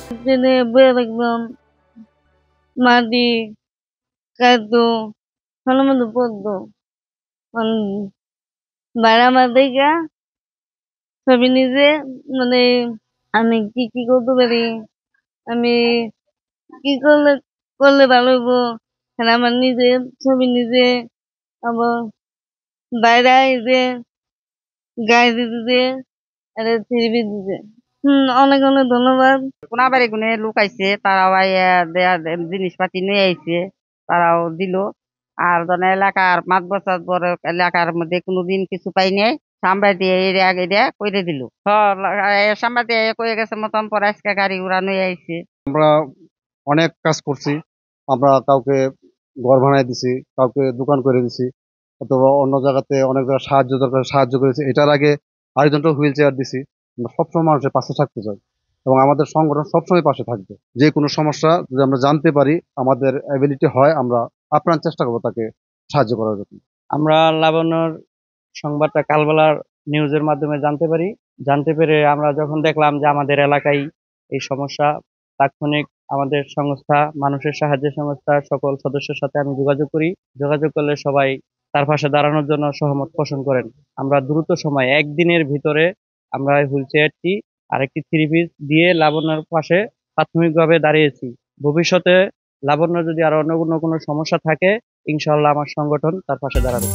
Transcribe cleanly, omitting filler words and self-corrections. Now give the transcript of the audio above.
ট্রেনে বয়ে থাকলাম, মাটি, কাদো, ভালো মতো পড়তো। বাইরে আমার দেখা ছবি নিজে, মানে আমি কি কি করতে পারি, আমি কি করলে করলে ভালো হইব, আমার নিজে ছবি নিজে আবার বাইরে যে গায়ে দিতে এটা থ্রি দিতে। অনেক অনেক ধন্যবাদ। কোনাবাড়ি গুনে লোক আইছে, তারাও আইয়া দেয়া জিনিসপাতি নিয়ে আইছে, তারাও দিল। আর ধরেন এলাকার মাত বছর পর এলাকার মধ্যে কোনোদিন কিছু পাই নাই, সামবাই দিয়ে এরিয়া এরিয়া কইরে দিল। সামবাই দিয়ে কয়ে গেছে মতন পরে আজকে গাড়ি ঘোড়া নিয়ে আইছে। আমরা অনেক কাজ করছি। আমরা কাউকে ঘর বানাই দিছি, কাউকে দোকান করে দিছি, অথবা অন্য জায়গাতে অনেক জায়গায় সাহায্য দরকার সাহায্য করেছি। এটার আগে আরেকজনকে হুইল চেয়ার দিছি। আমরা সবসময় মানুষের পাশে থাকতে চাই এবং আমাদের সংগঠন সবসময় পাশে থাকবে। যে কোনো সমস্যা যদি আমরা জানতে পারি, আমাদের অ্যাবিলিটি হয়, আমরা আপ্রাণ চেষ্টা করবো তাকে সাহায্য করার জন্য। আমরা লাবণ্যর সংবাদটা কালবেলার নিউজের মাধ্যমে জানতে পারি। জানতে পেরে আমরা যখন দেখলাম যে আমাদের এলাকায় এই সমস্যা, তাৎক্ষণিক আমাদের সংস্থা মানুষের সাহায্য সংস্থার সকল সদস্যের সাথে আমি যোগাযোগ করি। যোগাযোগ করলে সবাই তার পাশে দাঁড়ানোর জন্য সহমত পোষণ করেন। আমরা দ্রুত সময় একদিনের ভিতরে আমরা হুইল চেয়ারটি আরেকটি থ্রি পিস দিয়ে লাবণ্যর পাশে প্রাথমিকভাবে দাঁড়িয়েছি। ভবিষ্যতে লাবণ্য যদি আরো অন্য কোনো সমস্যা থাকে, ইনশাল্লাহ আমার সংগঠন তার পাশে দাঁড়াবে।